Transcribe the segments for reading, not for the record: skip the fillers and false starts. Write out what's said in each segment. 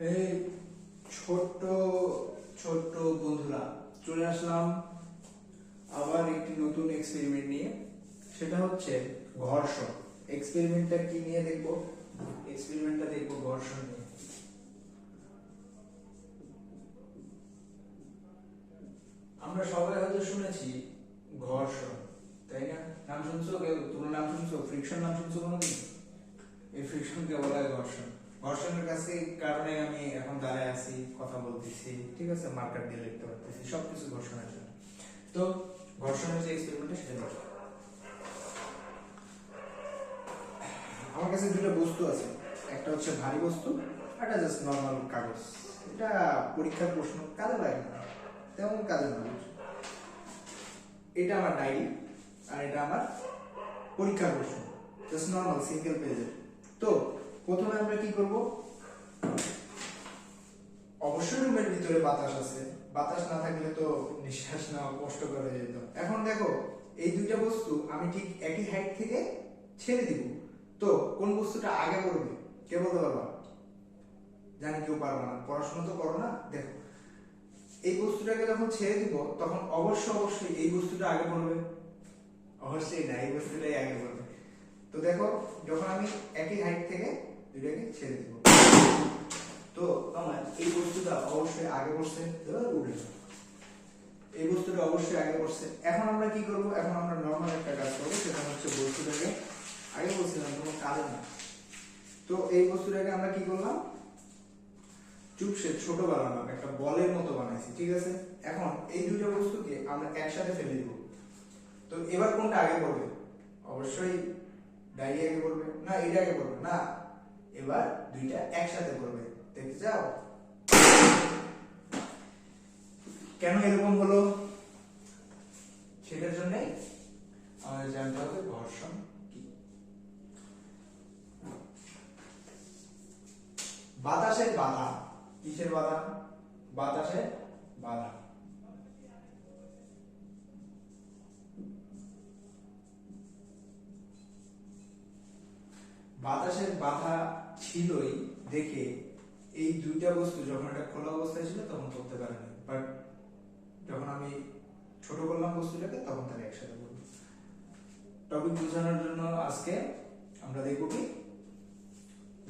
এই ছোট্ট ছোট্ট বন্ধুরা, চলে আসলাম আবার একটি নতুন এক্সপেরিমেন্ট নিয়ে। সেটা হচ্ছে ঘর্ষণ। এক্সপেরিমেন্টটা কি নিয়ে দেখবো? এক্সপেরিমেন্টটা দেখবো ঘর্ষণ নিয়ে। আমরা সবাই হয়তো শুনেছি ঘর্ষণ, তাই না? নাম শুনছো কেউ? তোমরা নাম শুনছো? ফ্রিকশন নাম শুনছো কোনোদিন? এই ফ্রিকশনকে বলা হয় ঘর্ষণ। ঘর্ষণের কাছে কারণে আমি এখন দাঁড়ায় আছি, কথা বলতেছি, ঠিক আছে, মার্কার দিয়ে লিখতে পারতেছি, সবকিছু ঘর্ষণের জন্য। তো ঘর্ষণের যে এক্সপেরিমেন্টটা সেটা দেখো। আমার কাছে দুটো বস্তু আছে, একটা হচ্ছে ভারী বস্তু, একটা জাস্ট নর্মাল কাগজ। এটা পরীক্ষার প্রশ্ন, কাজে লাগে না, তেমন কাজে না। এটা আমার ডায়েরি আর এটা আমার পরীক্ষার প্রশ্ন, জাস্ট নর্মাল সিঙ্গেল পেজের। তো প্রথমে আমরা কি করব? অবশ্যই রুমের ভিতরে বাতাস আছে, বাতাস না থাকলে তো নিঃশ্বাস নেওয়া কষ্টকর হয়ে যেত। এখন দেখো, এই দুইটা বস্তু আমি ঠিক একই হাইট থেকে ছেড়ে দিব, তো কোন বস্তুটা আগে পড়বে কে বলতে পারবা? জানি কেউ পারবা না, পড়াশোনা তো করো না। দেখো, এই বস্তুটাকে যখন ছেড়ে দিব তখন অবশ্যই এই বস্তুটা আগে পড়বে। অবশ্যই না, এই বস্তুটাই আগে পড়বে। তো দেখো, যখন আমি একই হাইট থেকে দুইটাকে ছেড়ে দিব, তো আমার এই বস্তুটা অবশ্যই আগে পড়ছে, উঠে এই বস্তুটা অবশ্যই আগে পড়ছে। এখন আমরা কি করব? এখন আমরা নরমাল একটা কাজ করব, সেটা হচ্ছে বস্তুটাকে আগে বলছিলাম কোনো কাজ না। তো এই বস্তুটাকে আমরা কি করলাম? চুপসে ছোট বানালাম, একটা বলের মতো বানাইছি, ঠিক আছে। এখন এই দুইটা বস্তুকে আমরা একসাথে ফেলে দিব। তো এবার কোনটা আগে পড়বে? অবশ্যই ডায়রি আগে পড়বে না, এটা আগে পড়বে না, এবার দুইটা একসাথে পড়বে। দেখতে চাও কেন এরকম হলো? সেটার জন্য আমাদের জানতে হবে ঘর্ষণ কি। বাতাসের বাধা। কিসের বাধা? বাতাসের বাধা। বাতাসের বাধা ছিলই দেখে এই দুইটা বস্তু যখন এটা খোলা অবস্থায় ছিল তখন করতে পারেনি, বাট যখন আমি ছোট করলাম বস্তুটাকে তখন তারা একসাথে করবো। টপিক বোঝানোর জন্য আজকে আমরা দেখব কি?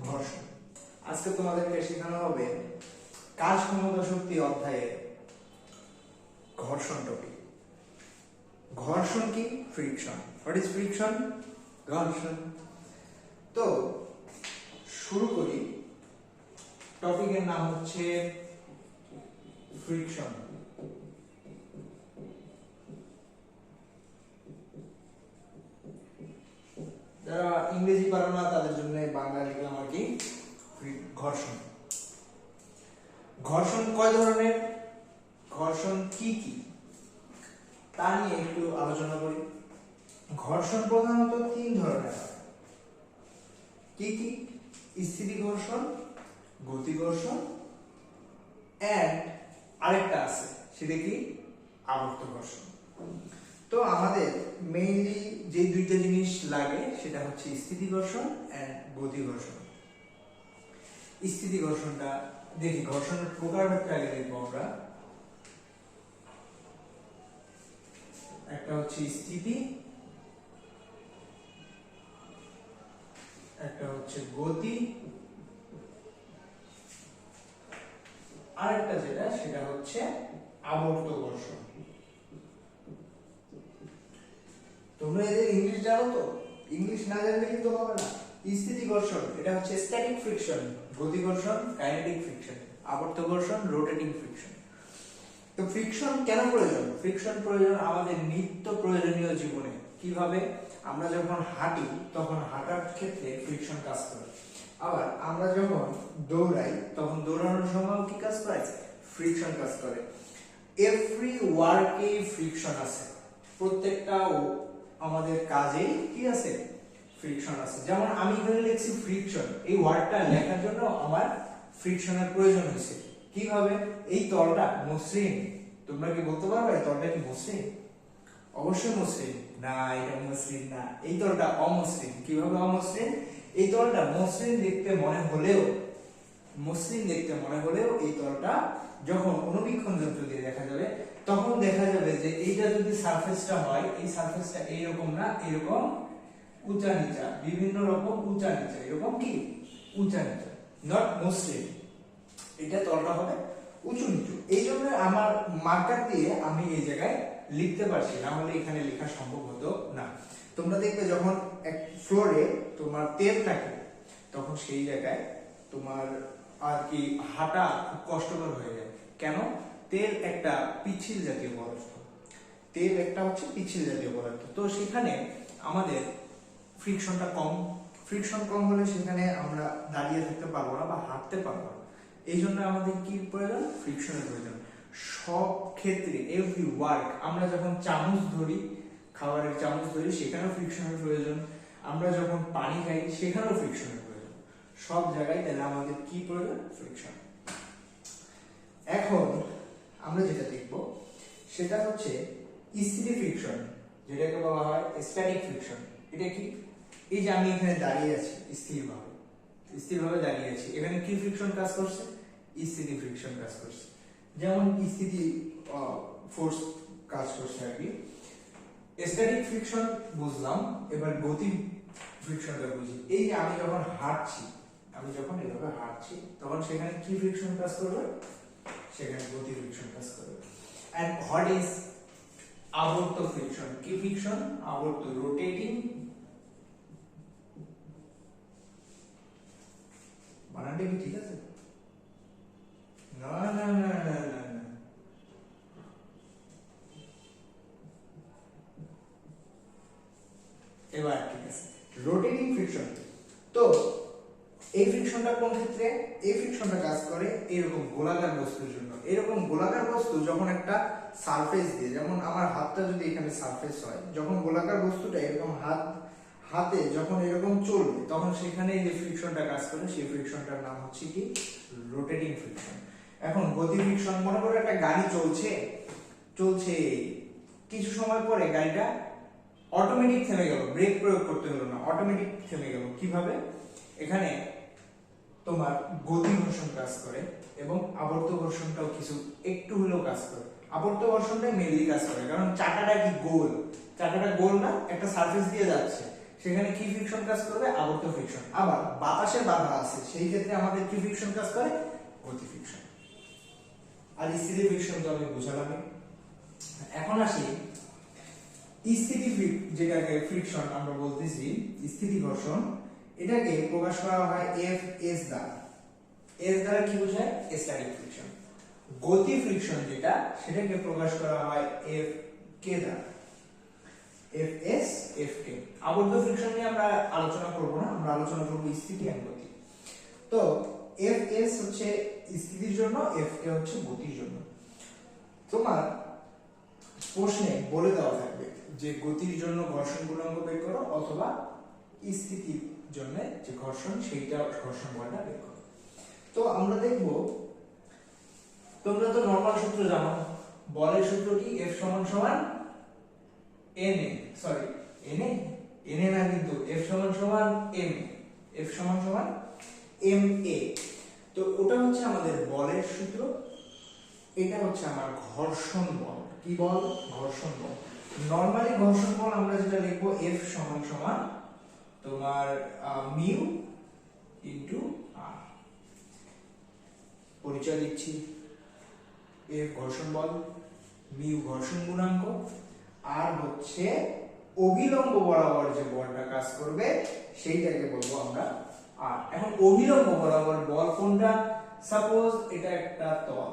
ঘর্ষণ। আজকে তোমাদেরকে শেখানো হবে কাজ ক্ষমতা শক্তি অধ্যায়ে ঘর্ষণ টপিক। ঘর্ষণ কি? ফ্রিকশন। What is friction? ঘর্ষণ। তো শুরু করি। টপিকের নাম হচ্ছে ফ্রিকশন। যারা ইংরেজি পারো না তাদের জন্য বাংলা লিখলাম আর কি, ঘর্ষণ। ঘর্ষণ কয় ধরনের? ঘর্ষণ কি কি তা নিয়ে একটু আলোচনা করি। ঘর্ষণ প্রধানত তিন ধরনের হয়। কি কি? স্থিতি ঘর্ষণ, গতি ঘর্ষণ, এন্ড আরেকটা আছে, সেটা কি? আবর্ত ঘর্ষণ। তো আমাদের মেইনলি যে দুইটা জিনিস লাগে সেটা হচ্ছে স্থিতি ঘর্ষণ এন্ড গতি ঘর্ষণ। স্থিতি ঘর্ষণটা দেখি, ঘর্ষণের প্রকারভেদটা আগে দেখবো আমরা। একটা হচ্ছে স্থিতি, একটা হচ্ছে গতি, আরেকটা যেটা সেটা হচ্ছে আবর্ত ঘর্ষণ। তোমরা এদের ইংলিশ জানো তো? ইংলিশ না জানলে কিন্তু হবে না। স্থিতি ঘর্ষণ এটা হচ্ছে স্ট্যাটিক ফ্রিকশন, গতি ঘর্ষণ কাইনেটিক ফ্রিকশন, আবর্ত ঘর্ষণ রোটেটিং ফ্রিকশন। তো ফ্রিকশন কেন প্রয়োজন? ফ্রিকশন প্রয়োজন আমাদের নিত্য প্রয়োজনীয় জীবনে। কিভাবে? আমরা যখন হাঁটি তখন হাঁটার ক্ষেত্রে ফ্রিকশন কাজ করে। আবার আমরা যখন দৌড়াই তখন দৌড়ানোর সময় কি কাজ করে? ফ্রিকশন কাজ করে। এভরি ওয়ার্কে ফ্রিকশন আছে, প্রত্যেকটা আমাদের কাজেই কি আছে? ফ্রিকশন আছে। যেমন আমি এখানে লিখছি ফ্রিকশন, এই ওয়ার্ডটা লেখার জন্য আমার ফ্রিকশনের প্রয়োজন হয়েছে। কিভাবে? এই তলটা মসৃণ, তোমরা কি বলতে পারবে এই তলটা কি মসৃণ? অবশ্যই মসৃণ না, এটা মসৃণ না, এই তলটা অমসৃণ। কিভাবে অমসৃণ? এই তলটা মসৃণ দেখতে মনে হলেও মসৃণ দেখতে মনে হলেও এই তলটা যখন অনুবীক্ষণ যন্ত্র দিয়ে দেখা যাবে তখন দেখা যাবে যে এইটা যদি সারফেসটা হয়, এই সারফেসটা এইরকম না, এরকম উঁচা নিচা, বিভিন্ন রকম উঁচা নিচা, এরকম কি উঁচা নিচা, নট মসৃণ। এটা তলটা হবে উঁচু নিচু। এই জন্য আমার মার্কার দিয়ে আমি এই জায়গায় লিখতে পারছি, না হলে এখানে লেখা সম্ভব হতো না। তোমরা দেখবে যখন এক ফ্লোরে তোমার তেল থাকে তখন সেই জায়গায় তোমার আর কি হাঁটা খুব কষ্টকর হয়ে যায়। কেন? তেল একটা পিচ্ছিল জাতীয় পদার্থ, তেল একটা হচ্ছে পিচ্ছিল জাতীয় পদার্থ। তো সেখানে আমাদের ফ্রিকশনটা কম, ফ্রিকশন কম হলে সেখানে আমরা দাঁড়িয়ে থাকতে পারবো না বা হাঁটতে পারবো না। এই জন্য আমাদের কি প্রয়োজন? ফ্রিকশনের প্রয়োজন। সব ক্ষেত্রে এভরি ওয়ার্ক, আমরা যখন চামচ ধরি, খাবারের চামচ ধরি, সেখানেও ফ্রিকশনের প্রয়োজন। আমরা যখন পানি খাই সেখানেও ফ্রিকশনের প্রয়োজন। সব জায়গায় তাহলে আমাদের কি প্রয়োজন? ফ্রিকশন। এখন আমরা যেটা দেখব সেটা হচ্ছে স্থির ফ্রিকশন, যেটাকে বলা হয় স্ট্যাটিক ফ্রিকশন। এটা কি? এই যে আমি এখানে দাঁড়িয়ে আছি স্থিরভাবে দাঁড়িয়ে আছি, এখানে কি ফ্রিকশন কাজ করছে? স্থিতি ফ্রিকশন কাজ করছে। যেমন স্থিতি ফোর্স কাজ করছে আর কি। স্ট্যাটিক ফ্রিকশন বুঝলাম, এবার গতি ফ্রিকশনটা বুঝি। এই যে আমি যখন হাঁটছি, আমি যখন এভাবে হাঁটছি তখন সেখানে কি ফ্রিকশন কাজ করবে? সেখানে গতি ফ্রিকশন কাজ করবে। এন্ড হোয়াট ইজ আবর্ত ফ্রিকশন? কি ফ্রিকশন? আবর্ত, রোটেটিং। বানানটা কি ঠিক আছে? না না না না না না, এবার ঠিক আছে। Rotating friction. তো এই ফ্রিকশনটা কোন ক্ষেত্রে? এই ফ্রিকশনটা কাজ করে এরকম গোলাকার বস্তুর জন্য। এরকম গোলাকার বস্তু যখন একটা সারফেস দিয়ে, যেমন আমার হাতটা যদি এখানে সারফেস হয়, যখন গোলাকার বস্তুটা এরকম হাতে যখন এরকম চলবে তখন সেখানে যে ফ্রিকশনটা কাজ করে সেই ফ্রিকশনটার নাম হচ্ছে কি? Rotating friction. এখন গতি ফ্রিকশন, মনে করো একটা গাড়ি চলছে কিছু সময় পরে গাড়িটা অটোমেটিক থেমে গেল, ব্রেক প্রয়োগ করতে হলো না, অটোমেটিক থেমে গেল। কিভাবে? এখানে তোমার গতি ঘর্ষণ কাজ করে এবং আবর্ত ঘর্ষণটাও কিছু একটু হলেও কাজ করে। আবর্ত ঘর্ষণটাই মেইনলি কাজ করে, কারণ চাকাটা কি গোল, চাকাটা গোল না, একটা সারফেস দিয়ে যাচ্ছে, সেখানে কি ফ্রিকশন কাজ করবে? আবর্ত ফ্রিকশন। আবার বাতাসের বাধা আছে, সেই ক্ষেত্রে আমাদের কি ফ্রিকশন কাজ করে? গতি ফ্রিকশন। আর স্থিতি ফ্রিকশন তো আমি বুঝালাম। এখন আসি স্থিতি যেটাকে ফ্রিকশন আমরা বলতেছি, স্থিতি ঘর্ষণ, এটাকে প্রকাশ করা হয় এফ এস দ্বারা। এস দ্বারা কি বোঝায়? Static friction. গতি ফ্রিকশন যেটা, সেটাকে প্রকাশ করা হয় এফ কে দ্বারা, এফ এস এফ কে। আবদ্ধ ফ্রিকশন নিয়ে আমরা আলোচনা করব না, আমরা আলোচনা করব স্থিতি আর গতি। তো এফ এস হচ্ছে স্থিতির জন্য, এফ কে হচ্ছে গতির জন্য। তোমার প্রশ্নে বলে দেওয়া থাকবে যে গতির জন্য ঘর্ষণ গুণাঙ্ক বের করো, অথবা স্থিতির জন্য যে ঘর্ষণ, সেইটা ঘর্ষণ বলটা বের করো। তো আমরা দেখব, তোমরা তো নরমাল সূত্র জানো, বলের সূত্র কি? F সমান সমান na, সরি na না, কিন্তু F সমান সমান m, F সমান সমান ma। তো ওটা হচ্ছে আমাদের বলের সূত্র, এটা হচ্ছে আমার ঘর্ষণ বল। কি বল? ঘর্ষণ বল। নরমালি ঘর্ষণ বল আমরা যেটা লিখবো, F সমান সমান তোমার মিউ ইনটু r। পরিচয় দিচ্ছি, F ঘর্ষণ বল, মিউ ঘর্ষণ গুণাঙ্ক, আর হচ্ছে অভিলম্ব বরাবর যে বলটা কাজ করবে সেইটাকে বলবো আমরা আর। এখন অভিলম্ব বরাবর বল কোনটা? সাপোজ এটা একটা তল,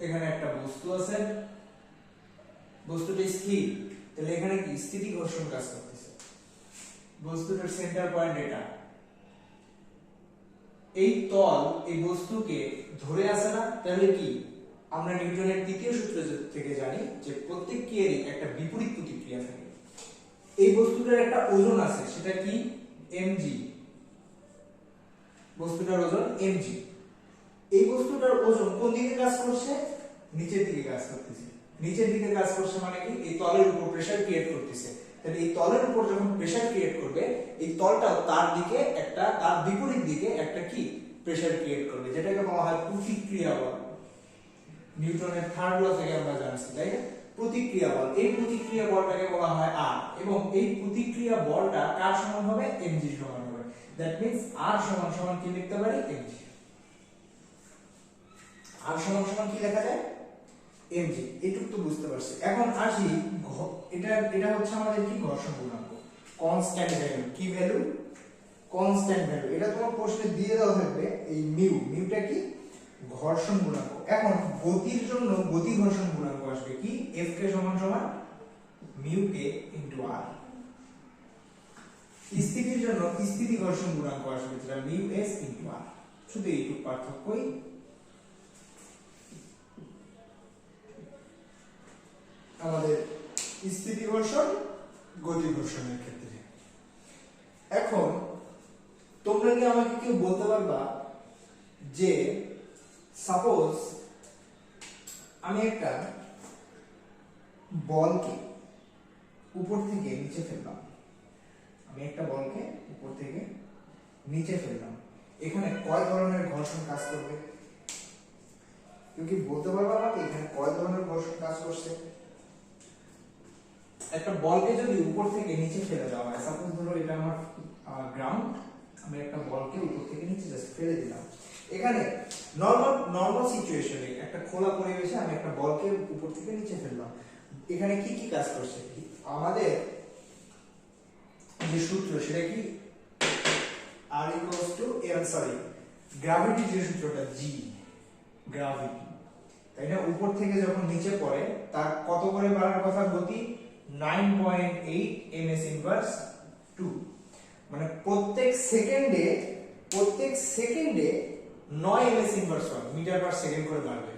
এখানে একটা বস্তু আছে, বস্তুটা স্থির, তাহলে এখানে কি স্থিতি ঘর্ষণ কাজ করতেছে। বস্তুটার সেন্টার পয়েন্ট এটা, এই তল এই বস্তুকে ধরে আছে না, তাহলে কি? আমরা নিউটনের তৃতীয় সূত্র থেকে জানি যে প্রত্যেক ক্রিয়ারই একটা বিপরীত প্রতিক্রিয়া থাকে। এই বস্তুটার একটা ওজন আছে, সেটা কি? mg। বস্তুটার ওজন mg। এই বস্তুটার ওজন কোন দিকে কাজ করছে? নিচের দিকে কাজ করতেছে। নিচের দিকে কাজ করছে মানে কি? এই তলের উপর প্রেসার ক্রিয়েট করতেছে। তাহলে এই তলের উপর যখন প্রেসার ক্রিয়েট করবে এই তলটাও তার দিকে একটা তার বিপরীত দিকে একটা কি প্রেসার ক্রিয়েট করবে, যেটাকে বলা হয় প্রতিক্রিয়া বল। নিউটনের থার্ড ল থেকে আমরা জানছি, তাই না? প্রতিক্রিয়া বল, এই প্রতিক্রিয়া বলটাকে বলা হয় আর, এবং এই প্রতিক্রিয়া বলটা কার সমান হবে? mg সমান হবে। দ্যাট মিন্স r সমান সমান কি লিখতে পারি? mg। r সমান সমান কি লেখা যায়? mg। এটুকু তো বুঝতে পারছি। এখন আসি এটা হচ্ছে আমাদের কি ঘর্ষণ গুণাঙ্ক, কনস্ট্যান্ট ভ্যালু। কি ভ্যালু? Constant value. এটা তোমার প্রশ্নে দিয়ে দেওয়া থাকবে এই মিউটা কি? ঘর্ষণ গুণাঙ্ক। এখন গতির জন্য গতি ঘর্ষণ গুণাঙ্ক আসবে কি? F কে সমান সমান মিউ কে ইনটু r। স্থিতির জন্য স্থিতি ঘর্ষণ গুণাঙ্ক আসবে যেটা মিউ s ইনটু r। শুধু এইটুকু পার্থক্যই। আমাদের স্থিতি ঘর্ষণ গতি ঘর্ষণের ক্ষেত্রে। এখন তোমরা কি আমাকে কেউ বলতে পারবা যে সাপোজ আমি একটা বলকে উপর থেকে নিচে ফেললাম, আমি একটা বলকে উপর থেকে নিচে ফেললাম, এখানে কয় ধরনের ঘর্ষণ কাজ করবে? কেউ কি বলতে পারবা আমাকে এখানে কয় ধরনের ঘর্ষণ কাজ করছে? একটা বলকে যদি উপর থেকে নিচে ফেলে দেওয়া হয়, সাপোজ ধরো এটা আমার গ্রাউন্ড, আমি একটা বলকে উপর থেকে নিচে জাস্ট ফেলে দিলাম, এখানে নরমাল সিচুয়েশনে একটা খোলা পরিবেশে আমি একটা বলকে উপর থেকে নিচে ফেললাম, এখানে কি কি কাজ করছে? আমাদের যে সূত্র সেটা কি? r equals to গ্র্যাভিটি, যে সূত্রটা g, গ্র্যাভিটি, তাই না? উপর থেকে যখন নিচে পড়ে তার কত করে বাড়ার কথা গতি? 9.8 ms ইনভার্স 2। মানে প্রত্যেক সেকেন্ডে 9 ms inverse 1 metre per second করে বাড়বে।